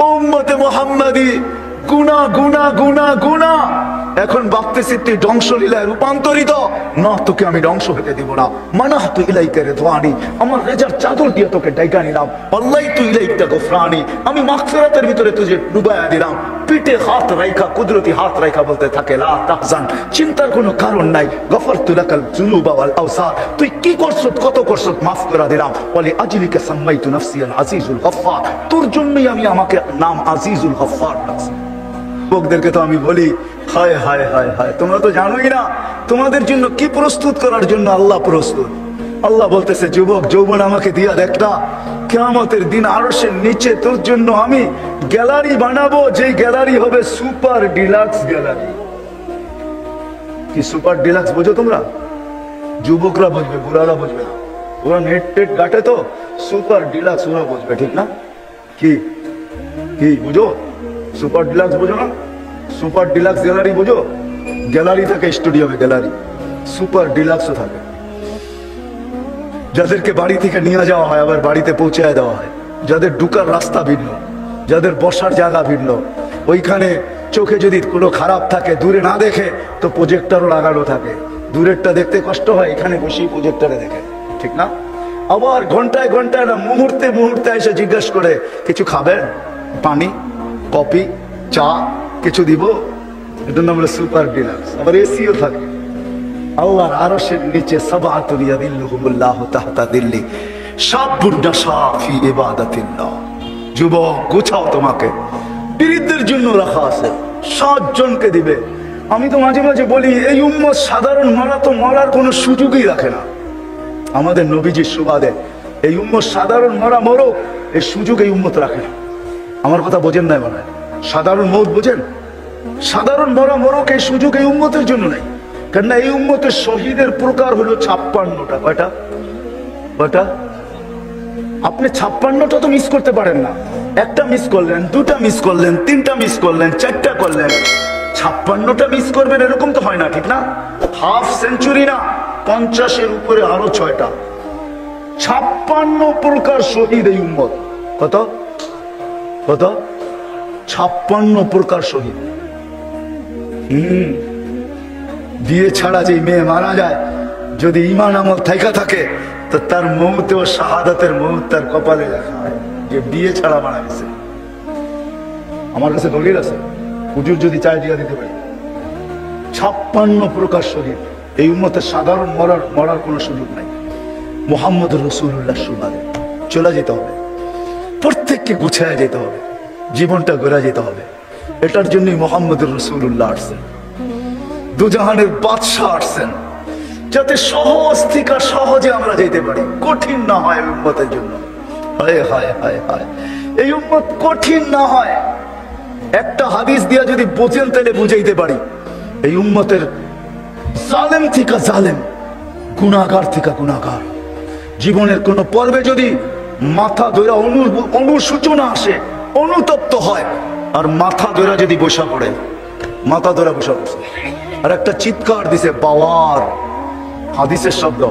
উম্মতে মুহাম্মাদি গুনাহ গুনাহ গুনাহ গুনাহ। এখন ভাবতেছি তুই ধ্বংসলীলায় রূপান্তরিত না, তোকে আমি ধ্বংস হতে দিব না। মানাহতু ইলাইকা রিদওয়ানি, আমার রেজার চাদর দিয়ে তোকে ডাইকা নিলাম। আল্লাহতু ইলাইকা গফরানি, আমি মাগফিরাতের ভিতরে তুই ডুবায়া দিলাম। পিঠে হাত রাইখা, কুদরতি হাত রাইখা বলতে থাকে লা তাহজান, চিন্তার কোনো কারণ নাই। গফরতু লাকাল যুনুবা ওয়াল আওসার, তুই কি করছত, কত করছত, মাফ করে দিলাম। ওয়ালি আজলিকা সাম্মাইতু নাফসি আল আজিজুল গফফার, তোর জন্যই আমি আমাকে নাম আজিজুল গফফার রাখছি। যুবকদেরকে তো আমি বলি, হায় হায় হায় হায়, তোমরা তো জানোই না তোমাদের জন্য কি প্রস্তুত করার জন্য আল্লাহ প্রস্তুত। আল্লাহ বলতেছে, যুবক যৌবন আমাকে দিয়া দেখ না, কিয়ামতের দিন আরশের নিচে তোর জন্য আমি গ্যালারি বানাবো, যে গ্যালারি হবে সুপার ডিলাক্স গ্যালারি। কি সুপার ডিলাক্স বোঝো তোমরা? যুবকরা বুঝবে, বুড়ারা বুঝবে না। ওরা নেট টেট গাটে তো, সুপার ডিলাক্স ওরা বুঝবে, ঠিক না? কি কি বুঝো? সুপার ডিলাক্স বুঝো না? সুপার ডিলাক্স গ্যালারি বুঝো? গ্যালারি থাকে স্টুডিয়ামে, গ্যালারি। সুপার ডিলাক্সও থাকে, যাদেরকে বাড়ি থেকে নিয়ে যাওয়া হয় আবার বাড়িতে পৌঁছায় দেওয়া হয়, যাদের ঢুকার রাস্তা ভিন্ন, যাদের বসার জায়গা ভিন্ন। ওইখানে চোখে যদি কোনো খারাপ থাকে, দূরে না দেখে তো প্রজেক্টরও লাগানো থাকে, দূরেরটা দেখতে কষ্ট হয়, এখানে বসেই প্রজেক্টরে দেখে, ঠিক না? আবার ঘন্টায় ঘন্টায় না, মুহূর্তে মুহূর্তে এসে জিজ্ঞেস করে, কিছু খাবেন? পানি, কফি, চা কিছু দিব? এটার নাম হলো সুপার ডিলাক্স। আবার এসিও থাকে। আল্লাহর আরশের নিচে সাবাতুন ইয়াদিল্লুহুমুল্লাহু তাহতা দিল্লি শাবুন নাশা ফি ইবাদাতিল্লাহ। যুবক গুছাও, তোমাকে পীরদের জন্য রাখা আছে, 7 জনকে দিবে। আমি তো মাঝে মাঝে বলি, এই উম্মত সাধারণ মরা তো মরার কোনো সুযোগই রাখে না। আমাদের নবীজির সুবাদে এই উম্মত সাধারণ মরা মরক, এই সুযোগ এই উম্মত রাখে না। আমার কথা বোঝেন নাই মনে হয়? সাধারণ মৌত বোঝেন? সাধারণ মরা মরক এই সুযোগ এই উম্মতের জন্য নাই। কেননা এই উম্মতের শহীদের প্রকার হলো 56টা। কয়টা? কয়টা? আপনি 56টা তো মিস করতে পারেন না। একটা মিস করলেন, 2টা মিস করলেন, 3টা মিস করলেন, 4টা করলেন, 56টা মিস করবেন এরকম তো হয় না, ঠিক না? হাফ সেঞ্চুরি না, 50-এর উপরে আরো 6টা। 56 প্রকার শহীদ এই উম্মত। কত কত? 56 প্রকার শহীদ। বিয়ে ছাড়া যে মেয়ে মারা যায়, যদি ঈমান আমল থাইকা থাকে তো তার মৌত ও শাহাদাতের মৌত তার কপালে লেখা হয় যে বিয়ে ছাড়া মারা গেছে। আমার কাছে দলিল আছে, হুজুর যদি চায় দিয়া দিতে পারি। 56 প্রকার শহীদ এই উম্মতের। সাধারণ মরার কোনো সুযোগ নাই। মুহাম্মদুর রাসূলুল্লাহ সুবাদে চলে যেতে হবে, প্রত্যেককে গুছায় যেতে হবে, জীবনটা গড়ে যেতে হবে। এটার জন্যই মুহাম্মদুর রাসূলুল্লাহ আসছেন, দুজাহানের বাদশাহ আসছেন, যাতে সহজ থেকে সহজে আমরা যেতে পারি, কঠিন না হয় উম্মতের জন্য। হায় হায় হায় হায়, এই উম্মত কঠিন না হয়। একটা হাদিস দিয়া যদি বোঝেন তাহলে বুঝাইতে পারি, এই উম্মতের জালেম থেকে জালেম, গুনাহগার থেকে গুনাহগার, জীবনের কোন পর্বে যদি মাথা ধরে অনুসূচনা আসে, অনুতপ্ত হয়, আর মাথা ধরে যদি বসা পড়ে, মাথা ধরে বসা পড়ছে, আর একটা চিৎকার দিছে বাওয়ার, হাদিসের শব্দ।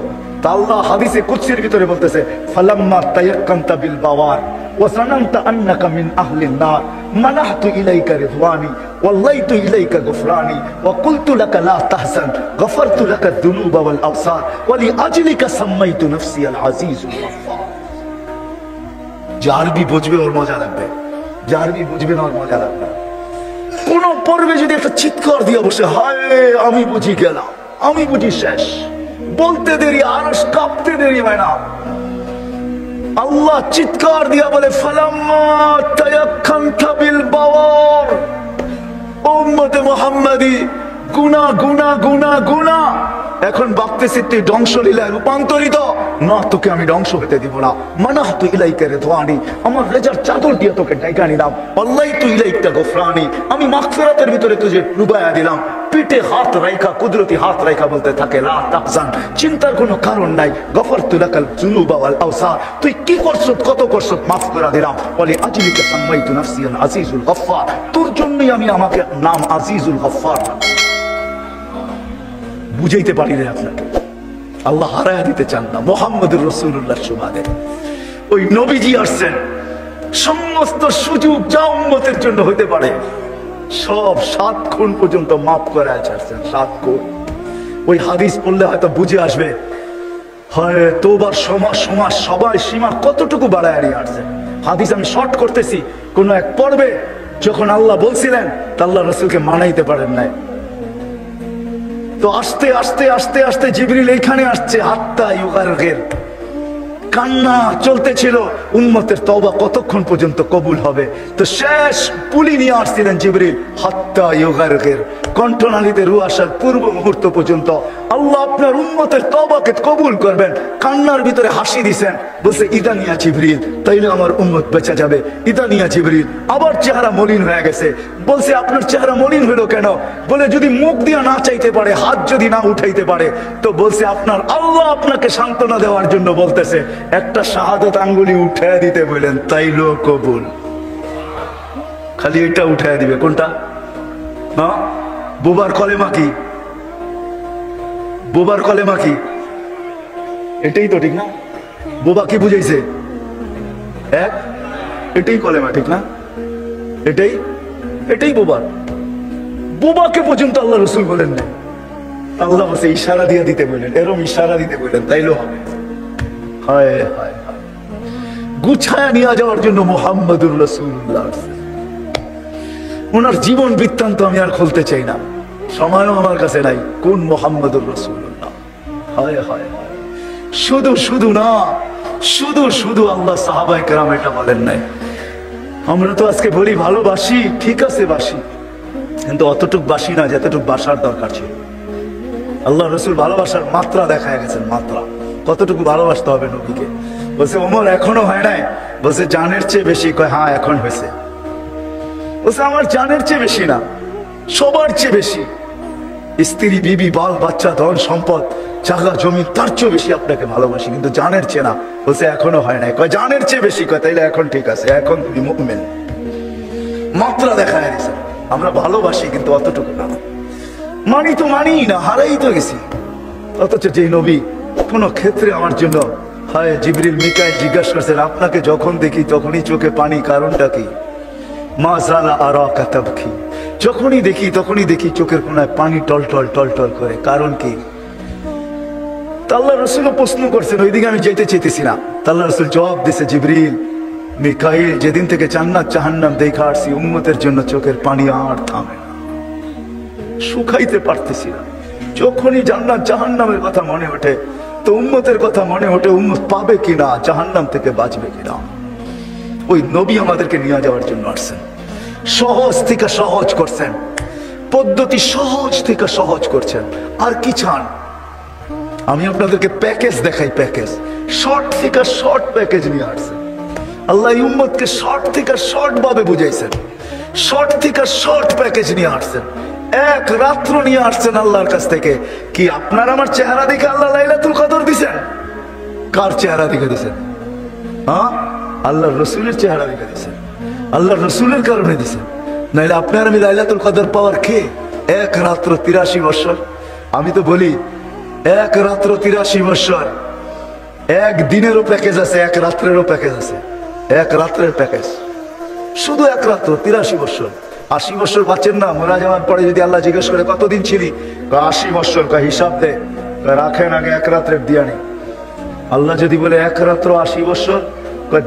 তা আল্লাহ হাদিসে কুদসির ভিতরে বলতেছে, ফালাম্মা তায়াক্কানতা বিল বাওয়ার ওয়া সানামতা আন্নাকা মিন আহলিন নার মানাহতু ইলাইকা রিদওয়ানি ওয়াল্লাইতু ইলাইকা গফরানি ওয়া কুলতু লাকা লা তাহজান গফরতু লাকা যুনুবা ওয়াল আওসার ওয়া লিআজলিকা সাম্মাইতু নাফসি আল আজিজুল গফফার। যে আরবি বুঝবে ওর মজা লাগবে, যে আরবি বুঝবে না ওর মজা লাগবে। কোন পর্বে যদি একটা চিৎকার দিয়ে বসে, হায় আমি বুঝি গেলাম, আমি বুঝি শেষ, বলতে দেরি আরশ কাঁপতে দেরি হয় না। আল্লাহ চিৎকার দিয়া বলে, ফালাম্মা তায়াক্কানতা বিল বাওয়ার, উম্মতে মুহাম্মাদি গুনাহ গুনাহ গুনাহ গুনাহ। এখন ভাবতেছি তুই ধ্বংসলীলায় রূপান্তরিত না, তোকে আমি ধ্বংস হতে দিব না। মানাহতু ইলাইকা রিদওয়ানি, আমার রেজার চাদর দিয়ে তোকে ডাইকা নিলাম। আল্লাহতু ইলাইকা গফরানি, আমি মাগফিরাতের ভিতরে তুই ডুবায়া দিলাম। পিঠে হাত রাইখা, কুদরতি হাত রাইখা বলতে থাকে লা তাহজান, চিন্তার কোনো কারণ নাই। গফরতু লাকাল যুনুবা ওয়াল আওসার, তুই কি করছত, কত করছত, মাফ করে দিলাম। ওয়ালি আজলিকা সাম্মাইতু নাফসি আল আজিজুল গফফার, তোর জন্যই আমি আমাকে নাম আজিজুল গফফার বুঝাইতে পারি না আপনাকে। আল্লাহ হারায়া দিতে চান না। মুহাম্মদুর রাসূলুল্লাহ সুবাদে ওই নবীজি আসছেন, সমস্ত সুযোগ যা উম্মতের জন্য হতে পারে সব 7 খুন পর্যন্ত মাফ করে ছাড়ছেন। 7 খুন। ওই হাদিস পড়লে হয়তো বুঝে আসবে হয় তোবার সমাজ সবাই সীমা কতটুকু বাড়ায় নিয়ে আসছে। হাদিস আমি শর্ট করতেছি। কোন এক পর্বে যখন আল্লাহ বলছিলেন তা আল্লাহ রাসূলকে মানাইতে পারেন নাই, তো আস্তে আস্তে আস্তে আস্তে জিবরিল এইখানে আসছে, হাত্তা ইউগারগির, কান্না চলতেছিল উম্মতের তওবা কতক্ষণ পর্যন্ত কবুল হবে। তো শেষ পুলি নিয়ে আসছিলেন জিবরিল, হাত্তা ইউগারগির, কণ্ঠনালীতে রূহ আসার পূর্ব মুহূর্ত পর্যন্ত আল্লাহ আপনার উম্মতের তওবাকে কবুল করবেন। কান্নার ভিতরে হাসি দিছেন, বলছে ইদানিয়া জিবরিল, তাইলে আমার উম্মত বেঁচে যাবে। ইদানিয়া জিবরিল, আবার চেহারা মলিন হয়ে গেছে। বলছে আপনার চেহারা মলিন হলো কেন? বলে যদি মুখ দিয়ে না চাইতে পারে, হাত যদি না উঠাইতে পারে, তো বলছে আপনার আল্লাহ আপনাকে সান্ত্বনা দেওয়ার জন্য বলতেছে একটা শাহাদাত আঙ্গুলি উঠায় দিতে বলেন, তাইলো কবুল। খালি এটা উঠায় দিবে। কোনটা? না, বোবার কলেমা কি? বোবার কলেমা কি? এটাই তো ঠিক না? বোবা কি বুঝাইছে? এক, এটাই কলেমা, ঠিক না? এটাই এটাই বোবার। বোবাকে পর্যন্ত আল্লাহ রসুল বলেন না, আল্লাহ বলছে ইশারা দিয়ে দিতে বললেন, এরম ইশারা দিতে বললেন, তাইলেও হবে। হায় হায় হায়, গুছায়া নিয়ে যাওয়ার জন্য মুহাম্মদুর রাসূলুল্লাহ। ওনার জীবন বৃত্তান্ত আমি আর খুলতে চাই না, সময়ও আমার কাছে নাই। কোন মুহাম্মদুর রাসূলুল্লাহ। হায় হায় হায়, শুধু শুধু না, শুধু শুধু আল্লাহ সাহাবায়ে কেরাম এটা বলেন নাই। আমরা তো আজকে বলি ভালোবাসি, ঠিক আছে বাসি, কিন্তু অতটুক বাসি না যতটুক বাসার দরকার ছিল। আল্লাহ রসুল ভালোবাসার মাত্রা দেখায় গেছেন, মাত্রা কতটুকু ভালোবাসতে হবে নবীকে। বলছে ওমর এখনো হয় নাই? বলছে জানের চেয়ে বেশি। কয় হ্যাঁ এখন হয়েছে। বলছে আমার জানের চেয়ে বেশি না, সবার চেয়ে বেশি, স্ত্রী বিবি বাল বাচ্চা ধন সম্পদ জায়গা জমি তার চেয়ে বেশি আপনাকে ভালোবাসি, কিন্তু জানের চেয়ে না। বলছে এখনো হয় নাই। কয় জানের চেয়ে বেশি। কয় তাইলে এখন ঠিক আছে, এখন তুমি মুমিন। মাত্রা দেখায় দিয়েছে। আমরা ভালোবাসি কিন্তু অতটুকু না, মানি তো মানি না, হারাই তো গেছি। অথচ যে নবী কোন ক্ষেত্রে আমার জন্য, হায় জিবরিল মিকাইল জিজ্ঞাসা করছেন আপনাকে যখন দেখি তখনই চোখে পানি, কারণটা কি? মা জালা আরাকা তাবকি, যখনই দেখি তখনই দেখি চোখের কোনায় পানি টল টল টল টল করে, কারণ কি? আল্লাহ রসুল প্রশ্ন করছেন, ওইদিকে আমি যেতে চাইতেছি না। আল্লাহ রসুল জবাব দিছে, জিবরিল মিকাইল যেদিন থেকে জান্নাত জাহান্নাম দেখা আসছি উম্মতের জন্য চোখের পানি আর থামে না, শুকাইতে পারতেছি না। যখনই জান্নাত জাহান্নামের কথা মনে ওঠে তো উম্মতের কথা মনে ওঠে, উম্মত পাবে কিনা, জাহান্নাম থেকে বাঁচবে কিনা। ওই নবী আমাদেরকে নিয়ে যাওয়ার জন্য আসছেন, সহজ থেকে সহজ করছেন, পদ্ধতি সহজ থেকে সহজ করছেন। আর কি চান? আমি আপনাদেরকে প্যাকেজ দেখাই, প্যাকেজ শর্ট থেকে শর্ট প্যাকেজ নিয়ে আসছেন। আল্লাহ উম্মতকে শর্ট থেকে শর্ট ভাবে বুঝাইছেন, শর্ট থেকে শর্ট প্যাকেজ নিয়ে আসছেন। এক রাত্র নিয়ে আসছেন আল্লাহর কাছ থেকে। কি আপনার আমার চেহারা দেখে আল্লাহ লাইলাতুল কদর দিছেন? কার চেহারা দেখে দিছেন? হ্যাঁ, আল্লাহর রসুলের চেহারা দেখে দিছেন, আল্লাহর রসুলের কারণে দিছেন। নাইলে আপনার আমি লাইলাতুল কদর পাওয়ার কে? এক রাত্র 83 বছর। আমি তো বলি এক রাত্র 83 বছর, এক দিনেরও প্যাকেজ আছে, এক রাত্রেরও প্যাকেজ আছে। এক রাত্রের প্যাকেজ, শুধু এক রাত্র 83 বছর। 80 বছর বাঁচেন না, মারা যাওয়ার পরে যদি আল্লাহ জিজ্ঞেস করে কতদিন ছিলি, 80 বছর। হিসাব দে, রাখেন আগে এক রাত্রের দিয়া নেই। আল্লাহ যদি বলে এক রাত্র 80 বছর,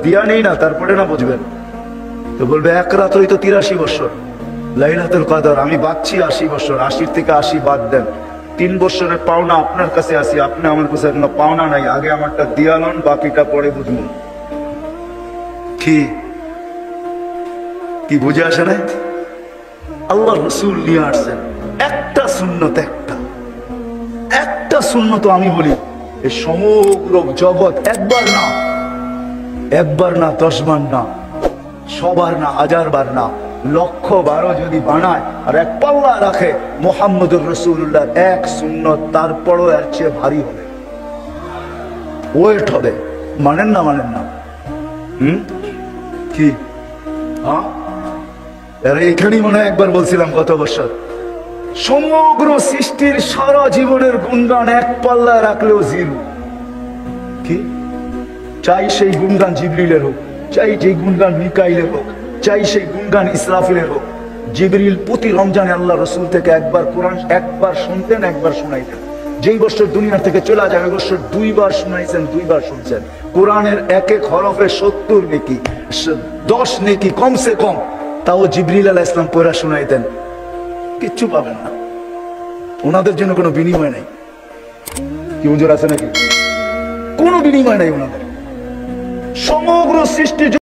দিয়া নেই না, তারপরে না বুঝবেন। তো বলবে এক রাত্রই তো 83 বছর লাইলাতুল কদর। আমি বাঁচছি 80 বছর, 80 থেকে 80 বাদ দেন, 3 বছরের পাওনা আপনার কাছে আসি, আপনি আমার কাছে কোনো পাওনা নাই, আগে আমারটা দিয়া লন, বাকিটা পরে বুঝবেন। কি কি বুঝে আসে নাই? আল্লাহ রসুল নিয়ে আসছেন একটা সুন্নত, একটা সুন্নত। আমি বলি এই সমগ্র জগৎ একবার না, 10 বার না, 100 বার না, 1000 বার না, 1,00,000 যদি বানায় আর এক পাল্লা রাখে মুহাম্মদুর রাসূলুল্লাহ এক সুন্নত, তারপরও এর চেয়ে ভারী হবে, ওয়েট হবে। মানেন না? মানেন না? কি হ্যাঁ, এখানেই মনে হয় একবার বলছিলাম গত বছর, সমগ্র সৃষ্টির সারা জীবনের গুণগান এক পাল্লায় রাখলেও জিরো। কি চাই সেই গুণগান জিবরিলের হোক, চাই যে গুণগান মিকাইলের হোক, চাই সেই গুণগান ইসরাফিলের হোক, জিবরিল প্রতি রমজানে আল্লাহ রসুল থেকে একবার কোরআন একবার শুনতেন, একবার শোনাইতেন। যেই বছর দুনিয়া থেকে চলে যায় ওই বছর 2 বার শুনাইছেন, 2 বার শুনছেন। কোরআনের এক এক হরফে 70 নেকি, 10 নেকি কমসে কম, তাও জিবরিল আলাইহিস সালাম পড়া শোনাইতেন। কিচ্ছু পাবেন না, ওনাদের জন্য কোনো বিনিময় নাই। কি হুজুর আছে নাকি? কোনো বিনিময় নাই ওনাদের। সমগ্র সৃষ্টি